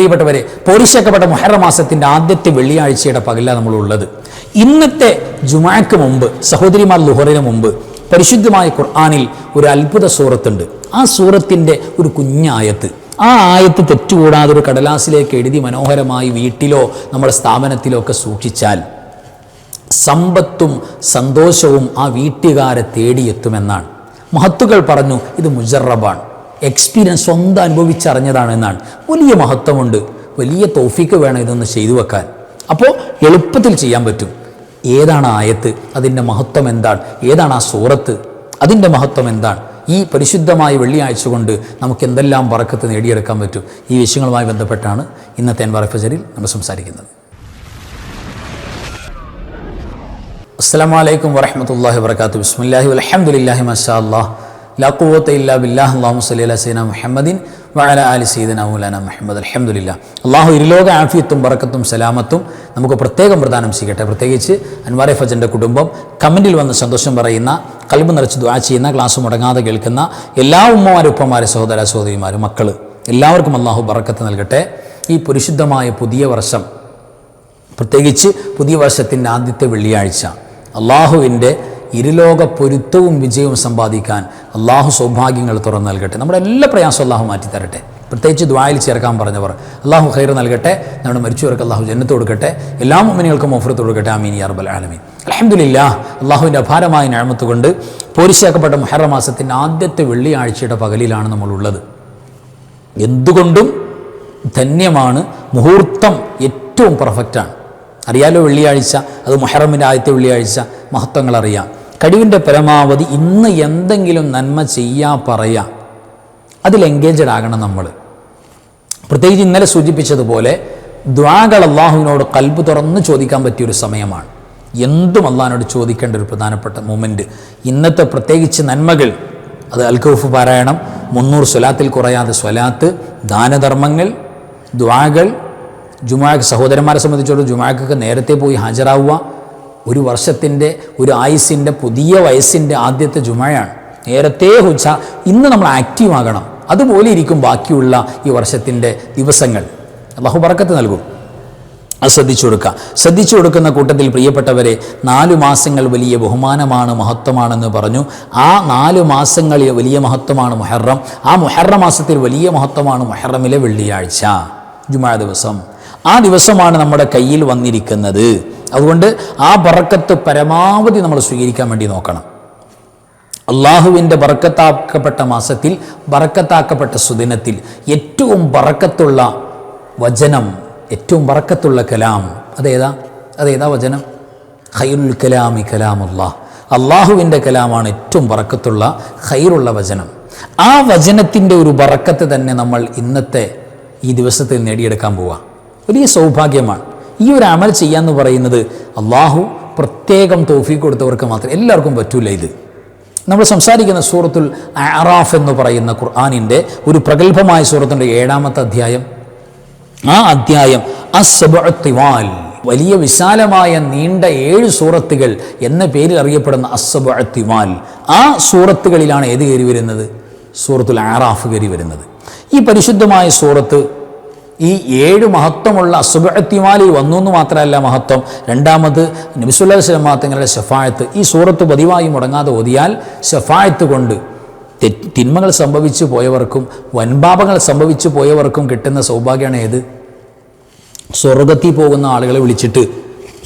പ്രിയപ്പെട്ടവരെ, പോരിശാക്കപ്പെട്ട മുഹറം മാസത്തിൻ്റെ ആദ്യത്തെ വെള്ളിയാഴ്ചയുടെ പകലാണ് നമ്മളുള്ളത്. ഇന്നത്തെ ജുമാക്ക് മുമ്പ്, സഹോദരിമാർ ളുഹറിന് മുമ്പ് പരിശുദ്ധമായ ഖുർആനിൽ ഒരു അത്ഭുത സൂറത്തുണ്ട്. ആ സൂറത്തിൻ്റെ ഒരു കുഞ്ഞായത്ത്, ആ ആയത്ത് തെറ്റുകൂടാതെ ഒരു കടലാസിലേക്ക് എഴുതി മനോഹരമായി വീട്ടിലോ നമ്മുടെ സ്ഥാപനത്തിലോ ഒക്കെ സൂക്ഷിച്ചാൽ സമ്പത്തും സന്തോഷവും ആ വീട്ടുകാരെ തേടിയെത്തുമെന്നാണ്. മഹത്തുക്കൾ പറഞ്ഞു, ഇത് മുജറബാണ്, എക്സ്പീരിയൻസ് സ്വന്തം അനുഭവിച്ചറിഞ്ഞതാണ് എന്നാണ്. വലിയ മഹത്വമുണ്ട്, വലിയ തൗഫീക്ക് വേണം ഇതൊന്ന് ചെയ്തു വെക്കാൻ. അപ്പോൾ എളുപ്പത്തിൽ ചെയ്യാൻ പറ്റും. ഏതാണ് ആയത്ത്, അതിൻ്റെ മഹത്വം എന്താണ്, ഏതാണ് ആ സൂറത്ത്, അതിൻ്റെ മഹത്വം എന്താണ്, ഈ പരിശുദ്ധമായ വെള്ളിയാഴ്ച കൊണ്ട് നമുക്ക് എന്തെല്ലാം ബറക്കത്ത് നേടിയെടുക്കാൻ പറ്റും, ഈ വിഷയങ്ങളുമായി ബന്ധപ്പെട്ടാണ് ഇന്നത്തെ അൻവാർ ഫജറിൽ നമ്മൾ സംസാരിക്കുന്നത്. അസ്സലാമു അലൈക്കും വറഹ്മത്തുള്ളാഹി വബറകാതുഹു. ബിസ്മില്ലാഹി വൽഹംദുലില്ലാഹി മാഷാ അല്ലാഹ് ലാ ഖുവത ഇല്ലാ ബില്ലാഹ്. അല്ലാഹുമ്മ സ്വല്ലി അലാ സയ്യിദിനാ മുഹമ്മദിൻ വഅലാ ആലി സയ്യിദിനാ മൗലാനാ മുഹമ്മദ്. അൽഹംദുലില്ലാഹ്. അല്ലാഹു ഇരുലോക ആഫിയത്തും ബറക്കത്തും സലാമത്തും നമുക്ക് പ്രത്യേകം പ്രദാനം ചെയ്യട്ടെ. പ്രത്യേകിച്ച് അൻവാർ ഫജറിൻ്റെ കുടുംബം, കമൻറ്റിൽ വന്ന് സന്തോഷം പറയുന്ന, കൽബ് നിറച്ച് ദുആ ചെയ്യുന്ന, ക്ലാസ് മുടങ്ങാതെ കേൾക്കുന്ന എല്ലാ ഉമ്മമാരും ഉപ്പമാരും സഹോദര സഹോദരിമാരും മക്കൾ എല്ലാവർക്കും അല്ലാഹു ബറക്കത്ത് നൽകട്ടെ. ഈ പരിശുദ്ധമായ പുതിയ വർഷം, പ്രത്യേകിച്ച് പുതിയ വർഷത്തിൻ്റെ ആദ്യത്തെ വെള്ളിയാഴ്ച, അള്ളാഹുവിൻ്റെ ഇരുലോക പൊരുത്തവും വിജയവും സമ്പാദിക്കാൻ അള്ളാഹു സൗഭാഗ്യങ്ങൾ തുറന്നു നൽകട്ടെ. നമ്മുടെ എല്ലാ പ്രയാസവും അള്ളാഹു മാറ്റിത്തരട്ടെ. പ്രത്യേകിച്ച് ദുആയിൽ ചേർക്കാൻ പറഞ്ഞവർ അള്ളാഹു ഖൈർ നൽകട്ടെ. നമ്മുടെ മരിച്ചവർക്ക് അള്ളാഹു ജന്നത്ത് കൊടുക്കട്ടെ. എല്ലാ മുഅ്മിനീങ്ങൾക്കും മഗ്ഫിറത്ത് കൊടുക്കട്ടെ. ആമീൻ യാ റബ്ബൽ ആലമീൻ. അൽഹംദുലില്ലാഹ്. അള്ളാഹുവിൻ്റെ അപാരമായ നിഅമത്ത് കൊണ്ട് പോരിശാക്കപ്പെട്ട മുഹറം മാസത്തിൻ്റെ ആദ്യത്തെ വെള്ളിയാഴ്ചയുടെ പകലിലാണ് നമ്മളുള്ളത്. എന്തുകൊണ്ടും ധന്യമാണ്. മുഹൂർത്തം ഏറ്റവും പെർഫെക്റ്റാണ്. അറിയാലോ, വെള്ളിയാഴ്ച, അത് മുഹറമിൻ്റെ ആദ്യത്തെ വെള്ളിയാഴ്ച, മഹത്വങ്ങൾ അറിയാം. കഴിവിൻ്റെ പരമാവധി ഇന്ന് എന്തെങ്കിലും നന്മ പറയാ, അതിൽ എൻഗേജഡ് ആകണം നമ്മൾ. പ്രത്യേകിച്ച് ഇന്നലെ സൂചിപ്പിച്ചതുപോലെ ദുആകൾ അള്ളാഹുവിനോട് കൽബ് തുറന്ന് ചോദിക്കാൻ പറ്റിയൊരു സമയമാണ്. എന്തും അള്ളാഹിനോട് ചോദിക്കേണ്ട ഒരു പ്രധാനപ്പെട്ട മൊമെൻറ്റ്. ഇന്നത്തെ പ്രത്യേകിച്ച് നന്മകൾ, അത് അൽഖൗഫ് പാരായണം, 300 സ്വലാത്തിൽ കുറയാതെ സ്വലാത്ത്, ദാനധർമ്മങ്ങൾ, ദുആകൾ, ജുമുഅക്ക് സഹോദരന്മാരെ സംബന്ധിച്ചോളം ജുമുഅക്കൊക്കെ നേരത്തെ പോയി ഹാജരാവുക. ഒരു വർഷത്തിൻ്റെ, ഒരു ആയുസിൻ്റെ, പുതിയ വയസ്സിൻ്റെ ആദ്യത്തെ ജുമുഅയാണ്. നേരത്തെ ഇന്ന് നമ്മൾ ആക്റ്റീവ് ആകണം. അതുപോലെ ഇരിക്കും ബാക്കിയുള്ള ഈ വർഷത്തിൻ്റെ ദിവസങ്ങൾ. അല്ലാഹു ബറക്കത്ത് നൽകും. അത് ശ്രദ്ധിച്ചു കൊടുക്കുന്ന കൂട്ടത്തിൽ പ്രിയപ്പെട്ടവരെ, 4 മാസങ്ങൾ വലിയ ബഹുമാനമാണ്, മഹത്വമാണെന്ന് പറഞ്ഞു. ആ 4 മാസങ്ങളിൽ വലിയ മഹത്വമാണ് മുഹറം. ആ മുഹറം മാസത്തിൽ വലിയ മഹത്വമാണ് മുഹറമിലെ വെള്ളിയാഴ്ച, ജുമുഅ ദിവസം. ആ ദിവസമാണ് നമ്മുടെ കയ്യിൽ വന്നിരിക്കുന്നത്. അതുകൊണ്ട് ആ ബറക്കത്ത് പരമാവധി നമ്മൾ സ്വീകരിക്കാൻ വേണ്ടി നോക്കണം. അള്ളാഹുവിൻ്റെ ബറക്കത്താക്കപ്പെട്ട മാസത്തിൽ, ബറക്കത്താക്കപ്പെട്ട സുദിനത്തിൽ ഏറ്റവും ബറക്കത്തുള്ള വചനം, ഏറ്റവും ബറക്കത്തുള്ള കലാം അതേതാ വചനം? ഖൈറുൽ കലാമി കലാമുല്ലാഹ്. അള്ളാഹുവിൻ്റെ കലാമാണ് ഏറ്റവും ബറക്കത്തുള്ള ഖൈറുള്ള വചനം. ആ വചനത്തിൻ്റെ ഒരു ബറക്കത്ത് തന്നെ നമ്മൾ ഇന്നത്തെ ഈ ദിവസത്തിൽ നേടിയെടുക്കാൻ പോവുക. വലിയ സൗഭാഗ്യമാണ്. ഈ ഒരു അമൽ ചെയ്യാന്ന് പറയുന്നത് അള്ളാഹു പ്രത്യേകം തൗഫീഖ് കൊടുത്തവർക്ക് മാത്രം, എല്ലാവർക്കും പറ്റൂല. ഇത് നമ്മൾ സംസാരിക്കുന്ന സൂറത്തുൽ അഅറാഫ് എന്ന് പറയുന്ന ഖുർആനിൻ്റെ ഒരു പ്രഗത്ഭമായ സൂറത്തിൻ്റെ 7-ാമത്തെ അധ്യായം. ആ അധ്യായം അസ്സബ്ഉ തിവാൽ, വലിയ വിശാലമായ നീണ്ട 7 സൂറത്തുകൾ എന്ന പേരിൽ അറിയപ്പെടുന്ന അസ്സബ്ഉ തിവാൽ, ആ സൂറത്തുകളിലാണ് ഏത് കയറി വരുന്നത്? സൂറത്തുൽ അഅറാഫ് കയറി വരുന്നത്. ഈ പരിശുദ്ധമായ സൂറത്ത് ഈ 7 മഹത്വമുള്ള അസ്സബ്ഉ തിവാലിൽ വന്നു എന്ന് മാത്രമല്ല മഹത്വം, രണ്ടാമത് നബി സല്ലല്ലാഹു അലൈഹി വസല്ലം തങ്ങളുടെ ശഫാഅത്ത്. ഈ സൂറത്ത് പതിവായി മുടങ്ങാതെ ഓതിയാൽ ശഫാഅത്ത് കൊണ്ട് തിന്മകൾ സംഭവിച്ചു പോയവർക്കും വൻപാപങ്ങൾ സംഭവിച്ചു പോയവർക്കും കിട്ടുന്ന സൗഭാഗ്യമാണ് ഏത്? സ്വർഗത്തിൽ പോകുന്ന ആളുകളെ വിളിച്ചിട്ട്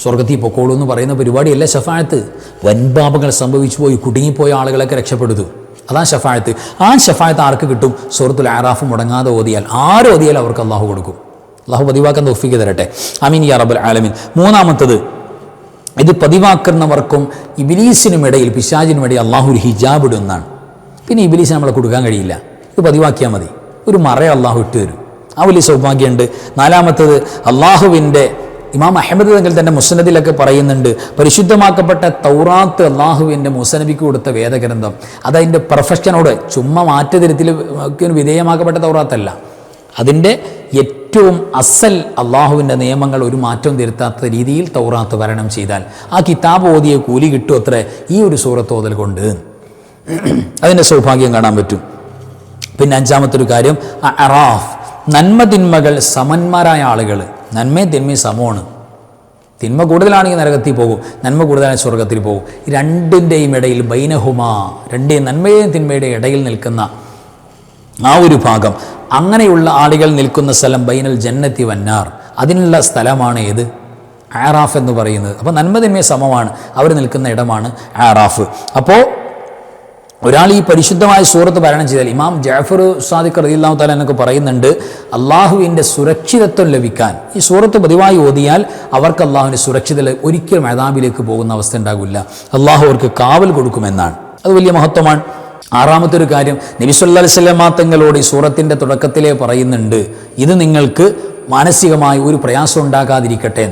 സ്വർഗത്തിൽ പൊക്കോളൂ എന്ന് പറയുന്ന പരിപാടിയല്ല ശഫാഅത്ത്. വൻപാപങ്ങൾ സംഭവിച്ചു പോയി കുടുങ്ങിപ്പോയ ആളുകളൊക്കെ രക്ഷപ്പെടുത്തു, അതാണ് ശഫാഅത്ത്. ആ ശഫാഅത്ത് ആർക്ക് കിട്ടും? സൂറത്തുൽ അഅറാഫ് മുടങ്ങാതെ ഓതിയാൽ, ആരോതിയാൽ അവർക്ക് അള്ളാഹു കൊടുക്കും. അള്ളാഹു പതിവാക്കാൻ തൗഫീഖ് തരട്ടെ. ആമീൻ യാ റബ്ബൽ ആലമീൻ. 3-ാമത്തത്, ഇത് പതിവാക്കുന്നവർക്കും ഇബ്ലീസിനുമിടയിൽ, പിശാചിനുമിടയിൽ അള്ളാഹു ഒരു ഹിജാബ് ഇടുന്നതാണ്. പിന്നെ ഇബ്ലീസ് നമ്മളെ കൊടുക്കാൻ കഴിയില്ല. ഇത് പതിവാക്കിയാൽ മതി, ഒരു മറ അള്ളാഹു ഇട്ട് തരും. ആ വലിയ സൗഭാഗ്യമുണ്ട്. 4-ാമത്തത്, അള്ളാഹുവിൻ്റെ ഇമാം അഹ്മദ് തങ്ങൾ തന്നെ മുസ്നദിലൊക്കെ പറയുന്നുണ്ട്, പരിശുദ്ധമാക്കപ്പെട്ട തൗറാത്ത് അള്ളാഹുവിൻ്റെ മുസനബിക്ക് കൊടുത്ത വേദഗ്രന്ഥം. അതതിൻ്റെ പെർഫെക്ഷനോട് ചുമ്മാ മാറ്റതിരുത്തിൽ വിധേയമാക്കപ്പെട്ട തൗറാത്തല്ല, അതിൻ്റെ ഏറ്റവും അസൽ അള്ളാഹുവിൻ്റെ നിയമങ്ങൾ ഒരു മാറ്റവും തിരുത്താത്ത രീതിയിൽ തൗറാത്ത് വരണം ചെയ്താൽ ആ കിതാബ് ഓതിയ കൂലി കിട്ടും അത്രേ ഈ ഒരു സൂറത്ത് ഓതൽ കൊണ്ട്. അതിൻ്റെ സൗഭാഗ്യം കാണാൻ പറ്റും. പിന്നെ 5-ാമത്തെ ഒരു കാര്യം, അഅറാഫ്, നന്മ തിന്മകൾ സമന്മാരായ ആളുകൾ, നന്മയും തിന്മയും സമമാണ്. തിന്മ കൂടുതലാണെങ്കിൽ നരകത്തിൽ പോകും, നന്മ കൂടുതലാണെങ്കിൽ സ്വർഗത്തിൽ പോകും. രണ്ടിൻ്റെയും ഇടയിൽ ബൈനഹുമാ, രണ്ടേ നന്മയും തിന്മയുടെയും ഇടയിൽ നിൽക്കുന്ന ആ ഒരു ഭാഗം, അങ്ങനെയുള്ള ആളുകൾ നിൽക്കുന്ന സ്ഥലം ബൈനൽ ജന്നത്തി വന്നാർ, അതിനുള്ള സ്ഥലമാണ് ഏത്? ആറാഫ് എന്ന് പറയുന്നത്. അപ്പോൾ നന്മ തിന്മയും സമമാണ്, അവർ നിൽക്കുന്ന ഇടമാണ് ആറാഫ്. അപ്പോൾ ഒരാൾ ഈ പരിശുദ്ധമായ സൂറത്ത് പാരായണം ചെയ്താൽ, ഇമാം ജഅഫർ സാദിഖ് റളിയല്ലാഹു തആല എന്നൊക്കെ പറയുന്നുണ്ട്, അള്ളാഹുവിൻ്റെ സുരക്ഷിതത്വം ലഭിക്കാൻ ഈ സൂറത്ത് പതിവായി ഓതിയാൽ അവർക്ക് അള്ളാഹുവിൻ്റെ സുരക്ഷിത, ഒരിക്കലും അദാബിലേക്ക് പോകുന്ന അവസ്ഥ ഉണ്ടാകില്ല, അള്ളാഹു അവർക്ക് കാവൽ കൊടുക്കുമെന്നാണ്. അത് വലിയ മഹത്വമാണ്. ആറാമത്തെ ഒരു കാര്യം, നബി സല്ലല്ലാഹു അലൈഹി വസല്ലം തങ്ങളോട് ഈ സൂറത്തിൻ്റെ തുടക്കത്തിലേ പറയുന്നുണ്ട്, ഇത് നിങ്ങൾക്ക് മാനസികമായി ഒരു പ്രയാസം ഉണ്ടാകാതിരിക്കട്ടെ,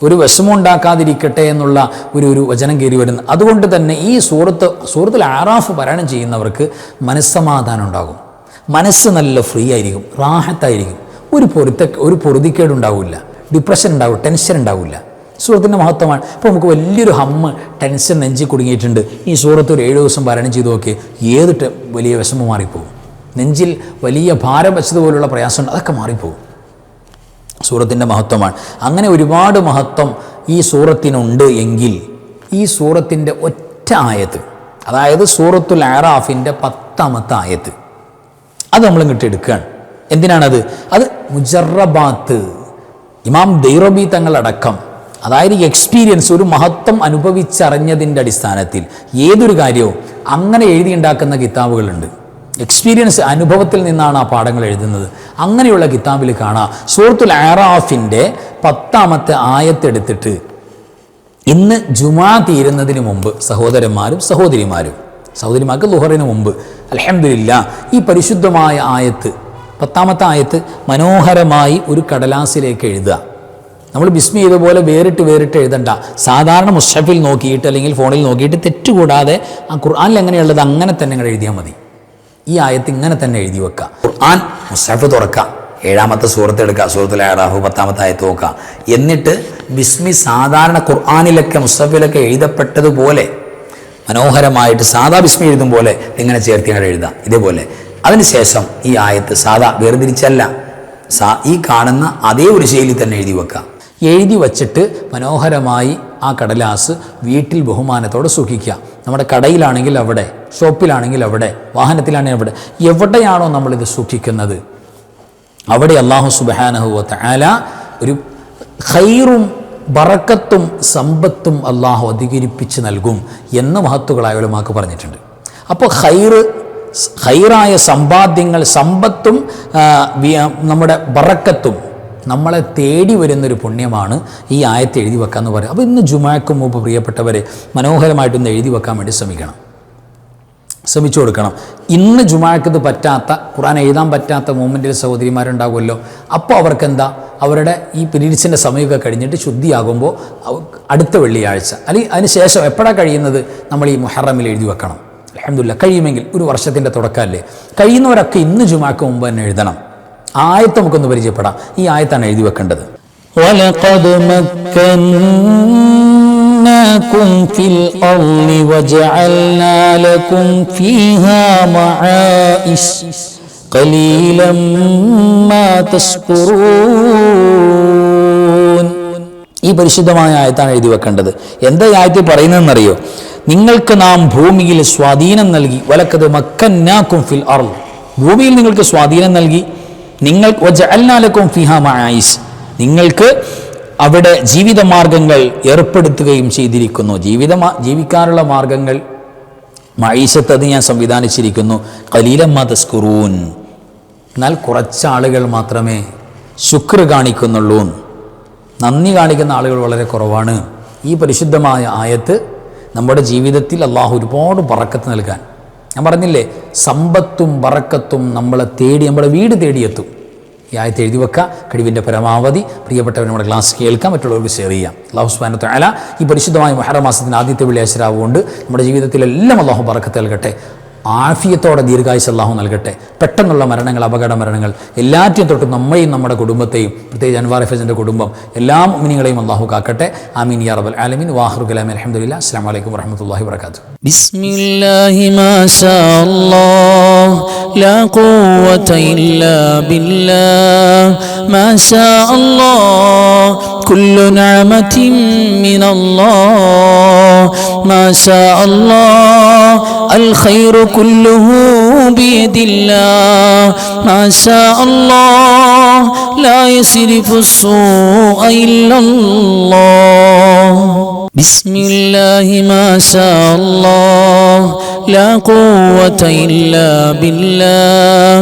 ഒരു വിഷമം ഉണ്ടാക്കാതിരിക്കട്ടെ എന്നുള്ള ഒരു വചനം കയറി വരുന്നത്. അതുകൊണ്ട് തന്നെ ഈ സൂറത്തുൽ ആറാഫ് പാരായണം ചെയ്യുന്നവർക്ക് മനസ്സമാധാനം ഉണ്ടാകും, മനസ്സ് നല്ല ഫ്രീ ആയിരിക്കും, റാഹത്തായിരിക്കും, ഒരു പൊറുതിക്കേടുണ്ടാവില്ല, ഡിപ്രഷൻ ഉണ്ടാവില്ല, ടെൻഷൻ ഉണ്ടാവില്ല. സൂറത്തിൻ്റെ മഹത്വമാണ്. ഇപ്പോൾ നമുക്ക് വലിയൊരു ടെൻഷൻ നെഞ്ചി കുടുങ്ങിയിട്ടുണ്ട്, ഈ സൂറത്ത് ഒരു 7 ദിവസം പാരായണം ചെയ്ത് നോക്കി, ഏത് വലിയ വിഷമം മാറിപ്പോകും. നെഞ്ചിൽ വലിയ ഭാരം വെച്ചതുപോലുള്ള പ്രയാസമുണ്ട്, അതൊക്കെ മാറിപ്പോകും. സൂറത്തിൻ്റെ മഹത്വമാണ്. അങ്ങനെ ഒരുപാട് മഹത്വം ഈ സൂറത്തിനുണ്ട് എങ്കിൽ ഈ സൂറത്തിൻ്റെ ഒറ്റ ആയത്ത്, അതായത് സൂറത്തുൽ ആറാഫിൻ്റെ 10ാമത്തെ ആയത്ത്, അത് നമ്മൾ ഇങ്ങോട്ട് എടുക്കുകയാണ്. എന്തിനാണത്? അത് മുജറബാത്ത്, ഇമാം ദൈറബി തങ്ങളടക്കം, അതായത് എക്സ്പീരിയൻസ്, ഒരു മഹത്വം അനുഭവിച്ചറിഞ്ഞതിൻ്റെ അടിസ്ഥാനത്തിൽ ഏതൊരു കാര്യവും അങ്ങനെ എഴുതിയുണ്ടാക്കുന്ന കിതാബുകളുണ്ട്. എക്സ്പീരിയൻസ്, അനുഭവത്തിൽ നിന്നാണ് ആ പാഠങ്ങൾ എഴുതുന്നത്. അങ്ങനെയുള്ള കിതാബിൽ കാണാം, സൂറത്തുൽ ആറാഫിൻ്റെ 10ാമത്തെ ആയത്തെടുത്തിട്ട് ഇന്ന് ജുമാ തീരുന്നതിന് മുമ്പ് സഹോദരന്മാരും സഹോദരിമാർക്ക് ളുഹറിന് മുമ്പ് അൽഹംദുലില്ലാഹ് ഈ പരിശുദ്ധമായ ആയത്ത് 10ാമത്തെ ആയത്ത് മനോഹരമായി ഒരു കടലാസിലേക്ക് എഴുതുക. നമ്മൾ ബിസ്മി ചെയ്തപോലെ വേറിട്ട് എഴുതണ്ട. സാധാരണ മുസ്ഹഫിൽ നോക്കിയിട്ട് അല്ലെങ്കിൽ ഫോണിൽ നോക്കിയിട്ട് തെറ്റുകൂടാതെ ആ ഖുർആനിൽ എങ്ങനെയുള്ളത് അങ്ങനെ തന്നെ നിങ്ങൾ എഴുതിയാൽ മതി. ഈ ആയത്ത് ഇങ്ങനെ തന്നെ എഴുതി വെക്കുക. ഖുർആൻ മുസ്ഹഫ് തുറക്കുക, 7ാമത്തെ സൂറത്ത് എടുക്കുക, സൂറത്തുൽ ആറാഫ് 10ാമത്തെ ആയത്ത് നോക്കുക. എന്നിട്ട് ബിസ്മി സാധാരണ ഖുർആനിലൊക്കെ മുസ്ഹഫിലൊക്കെ എഴുതപ്പെട്ടതുപോലെ മനോഹരമായിട്ട് സാധാ ബിസ്മി എഴുതും പോലെ ഇങ്ങനെ ചേർത്തി എഴുതുക, ഇതേപോലെ. അതിനുശേഷം ഈ ആയത്ത് സാധാ വേർതിരിച്ചല്ല, ഈ കാണുന്ന അതേ ഒരു ശൈലി തന്നെ എഴുതി വെക്കുക. എഴുതി വച്ചിട്ട് മനോഹരമായി ആ കടലാസ് വീട്ടിൽ ബഹുമാനത്തോടെ സൂക്ഷിക്കുക. നമ്മുടെ കടയിലാണെങ്കിൽ അവിടെ, ഷോപ്പിലാണെങ്കിൽ അവിടെ, വാഹനത്തിലാണെങ്കിൽ അവിടെ, എവിടെയാണോ നമ്മളിത് സൂക്ഷിക്കുന്നത് അവിടെ അല്ലാഹു സുബ്ഹാനഹു വ തആല ഒരു ഖൈറും ബറക്കത്തും സമ്പത്തും അല്ലാഹു അധികരിപ്പിച്ച് നൽകും എന്ന് മഹത്തുക്കളായ ഉലമാക്ക് പറഞ്ഞിട്ടുണ്ട്. അപ്പോൾ ഖൈറായ സമ്പാദ്യങ്ങൾ, സമ്പത്തും നമ്മുടെ ബറക്കത്തും നമ്മളെ തേടി വരുന്നൊരു പുണ്യമാണ് ഈ ആയത്ത് എഴുതി വെക്കാമെന്ന് പറയും. അപ്പോൾ ഇന്ന് ജുമാക്ക് മുമ്പ് പ്രിയപ്പെട്ടവരെ മനോഹരമായിട്ടൊന്ന് എഴുതി വെക്കാൻ വേണ്ടി ശ്രമിച്ചു കൊടുക്കണം. ഇന്ന് ജുമാക്കത് പറ്റാത്ത, ഖുർആൻ എഴുതാൻ പറ്റാത്ത മൂമെൻറ്റിൽ സഹോദരിമാരുണ്ടാകുമല്ലോ, അപ്പോൾ അവർക്കെന്താ, അവരുടെ ഈ പീരീഡ്സിൻ്റെ സമയമൊക്കെ കഴിഞ്ഞിട്ട് ശുദ്ധിയാകുമ്പോൾ അടുത്ത വെള്ളിയാഴ്ച അല്ലെങ്കിൽ അതിന് ശേഷം എപ്പോഴാണ് കഴിയുന്നത്, നമ്മൾ ഈ മുഹറമിൽ എഴുതി വെക്കണം. അൽഹംദുലില്ലാഹ് കഴിയുമെങ്കിൽ ഒരു വർഷത്തിൻ്റെ തുടക്കമല്ലേ, കഴിയുന്നവരൊക്കെ ഇന്ന് ജുമാക്ക് മുമ്പ് തന്നെ എഴുതണം. ആയത്ത് നമുക്കൊന്ന് പരിചയപ്പെടാം. ഈ ആയത്താണ് എഴുതി വെക്കേണ്ടത്. وَلَقَدْ مَكَّنَّاكُمْ فِي الْأَرْضِ وَجَعَلْنَا لَكُمْ فِيهَا مَعَائِشَ قَلِيلًا مَا تَشْكُرُونَ. ഈ പരിശുദ്ധമായ ആയത്താണ് എഴുതി വെക്കേണ്ടത്. എന്താ ഈ ആയത്തിൽ പറയുന്നതെന്നറിയോ? നിങ്ങൾക്ക് നാം ഭൂമിയിൽ സ്വാധീനം നൽകി. വലഖദ് മക്കന്നാകും ഫിൽ അർള്, ഭൂമിയിൽ നിങ്ങൾക്ക് സ്വാധീനം നൽകി. വജഅൽനാ ലക്കും ഫീഹാ മആയിശ്, നിങ്ങൾക്ക് അവിടെ ജീവിതമാർഗങ്ങൾ ഏർപ്പെടുത്തുകയും ചെയ്തിരിക്കുന്നു. ജീവിക്കാനുള്ള മാർഗങ്ങൾ, മഈശത്ത് അത് ഞാൻ സംവിധാനിച്ചിരിക്കുന്നു. ഖലീലൻ മാ തസ്കുറൂൻ, എന്നാൽ കുറച്ചാളുകൾ മാത്രമേ ശുക്ർ കാണിക്കുന്നുള്ളൂ. നന്ദി കാണിക്കുന്ന ആളുകൾ വളരെ കുറവാണ്. ഈ പരിശുദ്ധമായ ആയത്ത് നമ്മുടെ ജീവിതത്തിൽ അള്ളാഹു ഒരുപാട് ബറക്കത്ത് നൽകാൻ, ഞാൻ പറഞ്ഞില്ലേ, സമ്പത്തും ബറക്കത്തും നമ്മളെ തേടി, നമ്മുടെ വീട് തേടിയെത്തും. ഈ ആയത്ത് എഴുതി വെക്കുക. കഴിവിൻ്റെ പരമാവധി പ്രിയപ്പെട്ടവർ നമ്മുടെ ക്ലാസ് കേൾക്കാം, മറ്റുള്ളവർക്ക് ഷെയർ ചെയ്യാം. അല്ലാഹു സുബ്ഹാനഹു വ തആല ഈ പരിശുദ്ധമായ മുഹറം മാസത്തിൻ്റെ ആദ്യത്തെ വെള്ളിയാഴ്ച രാവുകൊണ്ട് നമ്മുടെ ജീവിതത്തിലെല്ലാം അല്ലാഹു ബറക്കത്ത് നൽകട്ടെ. ആഫിയത്തോടെ ദീർഘായുസ് അല്ലാഹു നൽകട്ടെ. പെട്ടെന്നുള്ള മരണങ്ങൾ, അപകട മരണങ്ങൾ എല്ലാറ്റിനും തൊട്ടും നമ്മയും നമ്മുടെ കുടുംബത്തെയും, പ്രത്യേകിച്ച് അൻവാർ ഹഫീസിൻ്റെ കുടുംബം, എല്ലാ മുഅ്മിനീങ്ങളെയും അല്ലാഹു കാക്കട്ടെ. ആമീൻ യാ റബ്ബൽ ആലമീൻ. വാഹിറു കലാമി അൽഹംദുലില്ലാഹ്. അസ്സലാമു അലൈക്കും വറഹ്മത്തുള്ളാഹി വബറകാതുഹു. ബിസ്മില്ലാഹി മാ ശാ അല്ലാഹ് ലാ ഖുവത ഇല്ലാ ബില്ലാഹ് മാ ശാ അല്ലാഹ് കുല്ലു നിഅമതിൻ മിനല്ലാഹ് മാ ശാ അല്ലാഹ് അൽ ഖൈറു കുല്ലുഹു ബിയദില്ലാഹ് മാ ശാ അല്ലാഹ് ലാ യസ്രിഫു السوء إلا الله بسم الله ما شاء الله لا قوة إلا بالله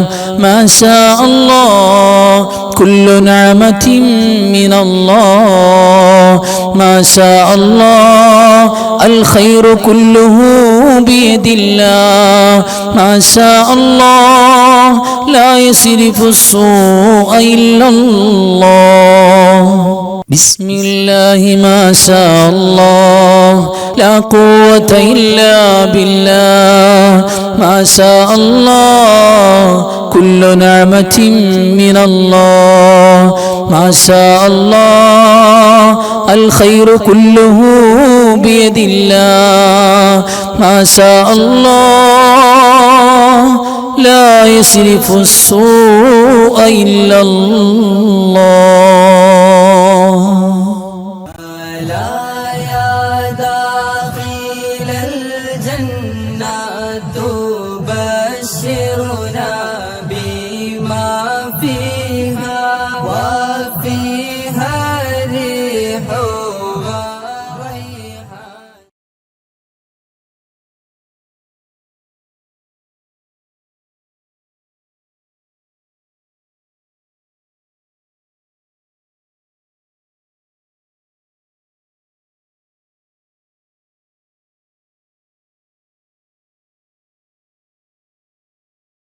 ما شاء الله كل نعمة من الله ما شاء الله الخير كله بيد الله ما شاء الله لا يصرف السوء إلا الله بسم الله ما شاء الله لا قوة إلا بالله ما شاء الله كل نعمة من الله ما شاء الله الخير كله بيد الله ما شاء الله لا يصرف السوء إلا الله